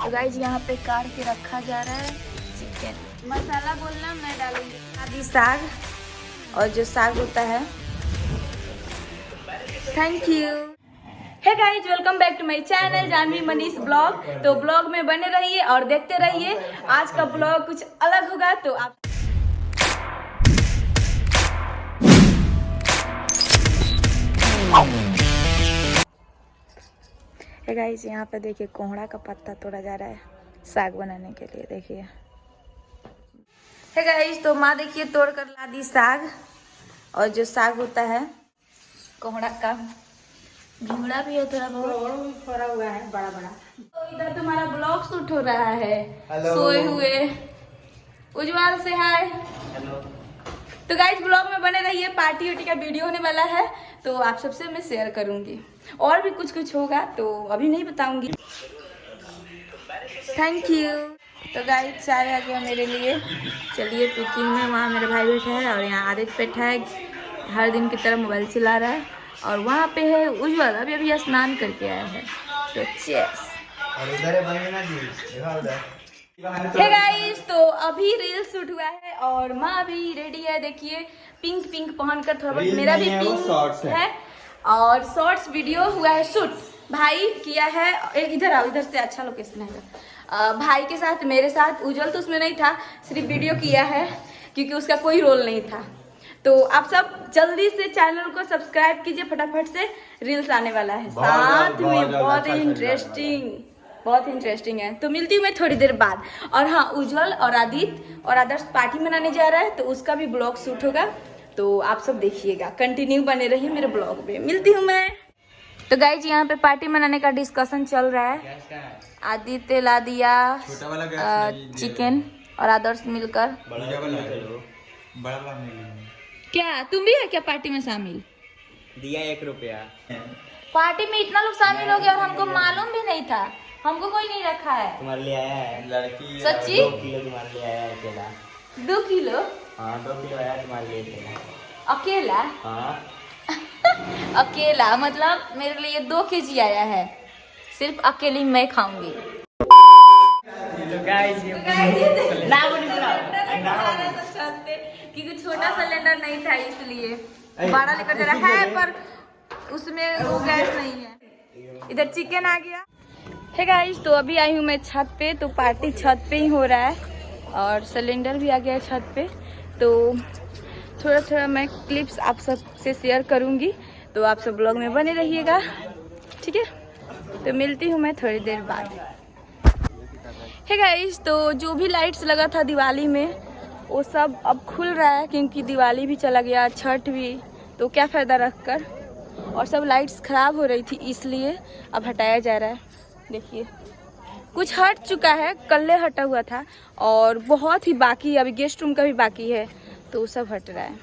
तो गाइस यहाँ पे काट के रखा जा रहा है चिकन। मसाला बोलना मैं डालूंगी आदि साग, और जो साग होता है। Thank you. Hey guys, welcome back to my channel Janvi Manish blog. तो ब्लॉग में बने रहिए और देखते रहिए। आज का ब्लॉग कुछ अलग होगा, तो आप हे गाइस यहाँ पे देखिए कोहड़ा का पत्ता तोड़ा जा रहा है साग बनाने के लिए। देखिए हे गाइस, तो माँ देखिए तोड़ कर ला दी साग, और जो साग होता है कोहड़ा का घिवड़ा भी है, थोड़ा बहुत फरा हुआ है बड़ा बड़ा। तो इधर तुम्हारा ब्लॉग शूट हो रहा है सोए हुए। उज्जवल से हाय। तो गाइस ब्लॉग में बने रहिए, पार्टी वार्टी का वीडियो होने वाला है, तो आप सबसे मैं शेयर करूंगी। और भी कुछ कुछ होगा तो अभी नहीं बताऊंगी। Thank you. तो गाइस चाय आ गया मेरे लिए। चलिए कुकिंग में, वहाँ मेरा भाई बैठा है और यहाँ आदित्य बैठा है, हर दिन की तरह मोबाइल चला रहा है। और वहाँ पे है उज्जवल, अभी अभी स्नान करके आया है। तो चेस। हे गाइस, तो अभी रील शूट हुआ है और माँ भी रेडी है। देखिए पिंक पिंक पहनकर, थोड़ा बहुत मेरा भी पिंक है। और शॉर्ट्स वीडियो हुआ है शूट, भाई किया है। इधर आओ, इधर से अच्छा लोकेशन है। भाई के साथ, मेरे साथ। उज्जवल तो उसमें नहीं था, सिर्फ वीडियो किया है क्योंकि उसका कोई रोल नहीं था। तो आप सब जल्दी से चैनल को सब्सक्राइब कीजिए, फटाफट से रील्स आने वाला है साथ में। बहुत इंटरेस्टिंग है। तो मिलती हूँ मैं थोड़ी देर बाद। और हाँ, उज्जवल और आदित्य और आदर्श पार्टी मनाने जा रहा है, तो उसका भी ब्लॉग शूट होगा, तो आप सब देखिएगा। कंटिन्यू बने रहिए मेरे ब्लॉग पे। मिलती हूँ मैं। तो गाइज यहाँ पे पार्टी मनाने का डिस्कशन चल रहा है। आदित्य ला दिया चिकन और आदर्श मिलकर। क्या तुम भी है क्या पार्टी में शामिल? दिया 1 रुपया। पार्टी में इतना लोग शामिल हो गए और हमको मालूम भी नहीं था। हमको कोई नहीं रखा है। तुम्हारे लिए आया है लड़की। सच्ची? 2 किलो तुम्हारे लिए आया है अकेला। 2 किलो? हाँ 2 किलो आया तुम्हारे लिए अकेला? हाँ अकेला मतलब मेरे लिए 2 केजी आया है। सिर्फ अकेली मैं खाऊंगी। क्योंकि छोटा सिलेंडर नहीं था, इसलिए बड़ा लेकर जा रहा है, पर उसमें वो गैस नहीं है। इधर चिकन आ गया। हे गाइस, तो अभी आई हूँ मैं छत पे। तो पार्टी छत पे ही हो रहा है और सिलेंडर भी आ गया है छत पे। तो थोड़ा थोड़ा मैं क्लिप्स आप सब से शेयर करूँगी, तो आप सब ब्लॉग में बने रहिएगा, ठीक है? तो मिलती हूँ मैं थोड़ी देर बाद। हे गाइस, तो जो भी लाइट्स लगा था दिवाली में, वो सब अब खुल रहा है क्योंकि दिवाली भी चला गया, छठ भी, तो क्या फ़ायदा रख कर। और सब लाइट्स ख़राब हो रही थी, इसलिए अब हटाया जा रहा है। देखिए कुछ हट चुका है, कल्ले हटा हुआ था और बहुत ही बाकी है। अभी गेस्ट रूम का भी बाकी है, तो सब हट रहा है।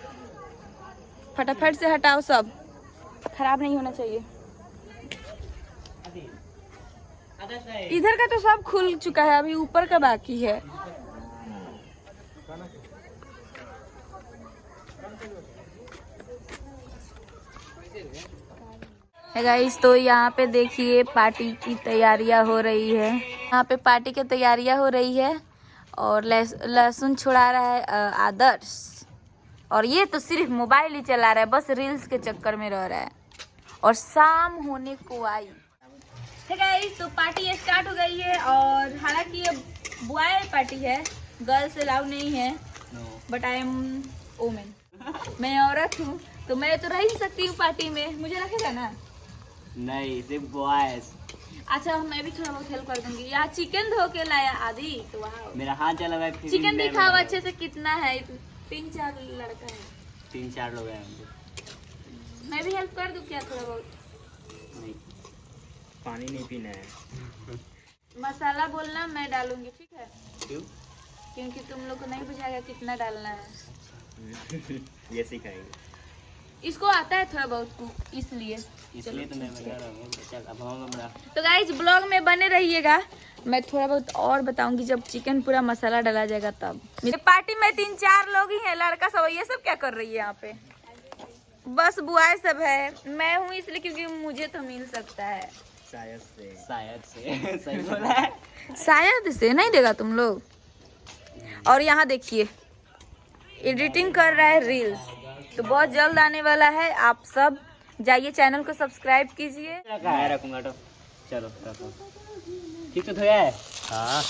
फटाफट से हटाओ, सब खराब नहीं होना चाहिए। इधर का तो सब खुल चुका है, अभी ऊपर का बाकी है। गाइस, तो यहाँ पे देखिए पार्टी की तैयारियां हो रही है। यहाँ पे पार्टी की तैयारियां हो रही है और लहसुन छुड़ा रहा है आदर्श। और ये तो सिर्फ मोबाइल ही चला रहा है, बस रील्स के चक्कर में रह रहा है। और शाम होने को आई है गाइस, तो पार्टी स्टार्ट हो गई है। और हालांकि ये बॉय पार्टी है, गर्ल्स अलाउ नहीं है, बट आई एम वुमेन। मैं औरत हूँ, तो मैं तो रह ही सकती हूँ पार्टी में। मुझे रखेगा ना? नहीं, सिर्फ बॉयज। अच्छा, मैं भी थोड़ा बहुत हेल्प कर दूंगी। यहाँ चिकन धो के लाया आदि, तो वहाँ मेरा हाथ चला हुआ है। चिकन दिखाओ अच्छे से, कितना है? 3-4 लड़का है। 3-4 लोग हैं। मैं भी हेल्प कर दूं क्या थोड़ा बहुत? नहीं, पानी नहीं पीना है। मसाला बोलना मैं डालूंगी, ठीक है? क्यों? क्योंकि तुम लोग को नहीं बुझाएगा कितना डालना है। ये सिखाएंगे। इसको आता है थोड़ा बहुत, इसलिए तो मैं बता रहा हूँ। चल अब हम तो गाइस ब्लॉग में बने रहिएगा। मैं थोड़ा बहुत और बताऊंगी जब चिकन पूरा मसाला डाला जाएगा तब। मेरे पार्टी में 3-4 लोग ही हैं, लड़का सब। ये सब क्या कर रही है यहाँ पे? बस बुआई सब है। मैं हूँ इसलिए क्योंकि मुझे तो मिल सकता है। शायद से सही बोला है। शायद से नहीं देगा तुम लोग। और यहाँ देखिए एडिटिंग कर रहा है रील्स, तो बहुत जल्द आने वाला है। आप सब जाइए चैनल को सब्सक्राइब कीजिए। मैं रखूंगा तो चलो रखो। ठीक से धोया है? हाँ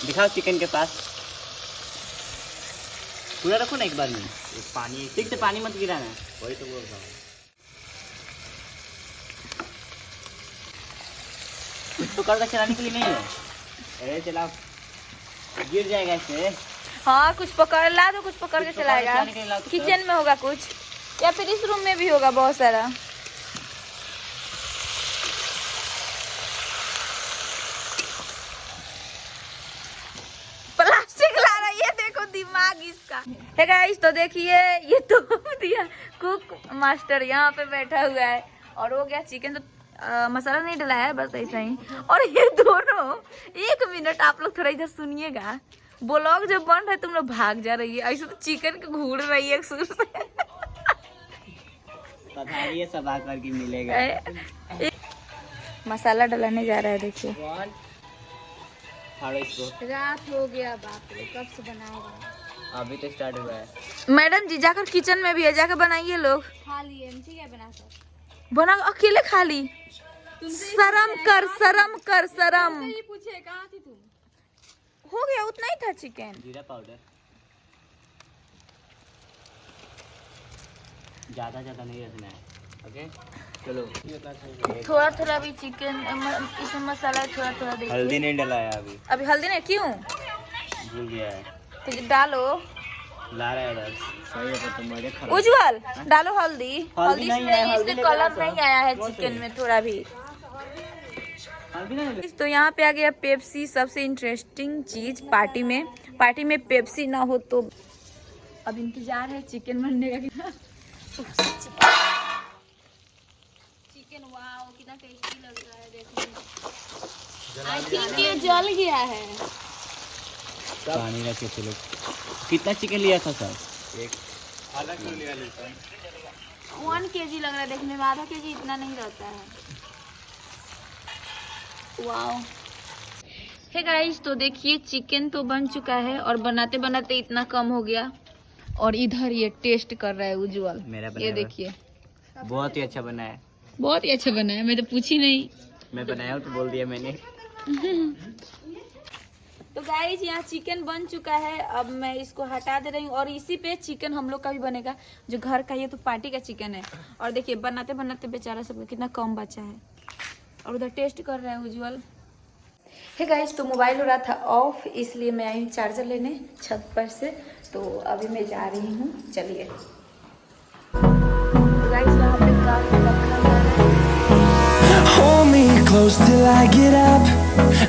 दिखाओ चिकन के पास। पूरा रखो ना एक बार में। पानी ठीक से पानी मत गिराना। वही तो बोल रहा हूँ। कुछ पकड़ कर चलाने के लिए नहीं है। अरे चलाओ गिर जाएगा इससे। हाँ कुछ पकड़ ला दो, कुछ पकड़ के कुछ पकड़ चलाएगा। के चलाने के लिए लाओ तो किचन में होगा कुछ, या फिर इस रूम में भी होगा बहुत सारा। प्लास्टिक ला रहा है, ये देखो दिमाग इसका है गाइस। तो देखिए ये तो दिया कुक मास्टर यहाँ पे बैठा हुआ है। और हो गया चिकन, तो मसाला नहीं डला है, बस ऐसा ही। और ये दोनों, एक मिनट आप लोग थोड़ा इधर सुनिएगा। ब्लॉग जब बन रहा है तुम लोग भाग जा रही है, ऐसे तो चिकन को घूर रही है सुर से। पधारिए सब आकर के मिलेगा। मसाला डलाने जा रहा है, देखिए। रात हो गया, बाप रे कब से बनाएगा। अभी तो स्टार्ट हुआ है। मैडम जी जाकर किचन में भी है, जाकर बनाइए लोग। खा लिए ठीक है, बना कर बना अकेले खा ली। शर्म कर, शर्म कर, शर्म। ये पूछे कहाँ थी तुम। हो गया, उतना ही था चिकन। जीरा पाउडर ज्यादा नहीं रखना है। ओके चलो। थोड़ा थोड़ा भी चिकन इसमें मसाला थोड़ा थोड़ा देखिए। हल्दी नहीं डला है अभी। अभी हल्दी नहीं, क्यों? भूल गया है। तो डालो। ला रहा है उधर। सही है तो मुझे खराब। उज्जवल डालो हल्दी। हल्दी नहीं है, से हल्दी इसमें लेकर कलर आता। नहीं आया है कौन चिकन से? में थोड़ा भी। हल्दी नहीं तो यहाँ पे आ गया पेप्सी, सबसे इंटरेस्टिंग चीज पार्टी में। पार्टी में पेप्सी ना हो तो अब इंतजार है चिकन बनने का। चिकन वाओ कितना टेस्टी लग रहा है, देखो। आई थिंक ये जल गया है। पानी रखे थे लोग। कितना चिकन लिया था सर? एक 1 kg लग रहा है देखने में, आधा kg इतना नहीं रहता है। वाओ। हे गाइस, तो देखिए चिकन तो बन चुका है और बनाते बनाते इतना कम हो गया। और इधर ये टेस्ट कर रहा है उज्जवल। मेरा ये देखिए बहुत ही अच्छा बना है। बहुत ही अच्छा बना है, मैं तो पूछी नहीं। मैं बनाया हूँ तो बोल दिया मैंने। तो गाइस यहाँ चिकन बन चुका है, अब मैं इसको हटा दे रही हूँ। और इसी पे चिकन हम लोग का भी बनेगा, जो घर का। ये तो पार्टी का चिकन है। और देखिए बनाते बनाते बेचारा सबका कितना कम बचा है। और उधर टेस्ट कर रहा है उज्जवल। हे गाइस, तो मोबाइल हो रहा था ऑफ, इसलिए मैं आई हूँ चार्जर लेने छत पर से। तो अभी मैं जा रही हूँ, चलिए। तो गाइस यहाँ पे कार रखा हुआ है। Hold me close till I get up.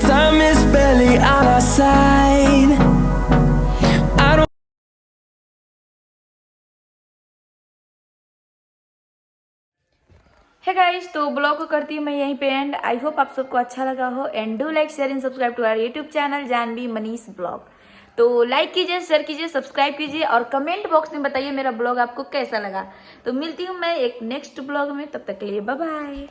Time is barely on our side. I don't. Hey guys, तो ब्लॉग को करती हूँ मैं यहीं पे एंड। आई होप आप सबको अच्छा लगा हो। And do like, share and subscribe to our YouTube channel Janvi Manish blog. तो लाइक कीजिए, शेयर कीजिए, सब्सक्राइब कीजिए और कमेंट बॉक्स में बताइए मेरा ब्लॉग आपको कैसा लगा। तो मिलती हूँ मैं एक नेक्स्ट ब्लॉग में, तब तक के लिए बाय बाय।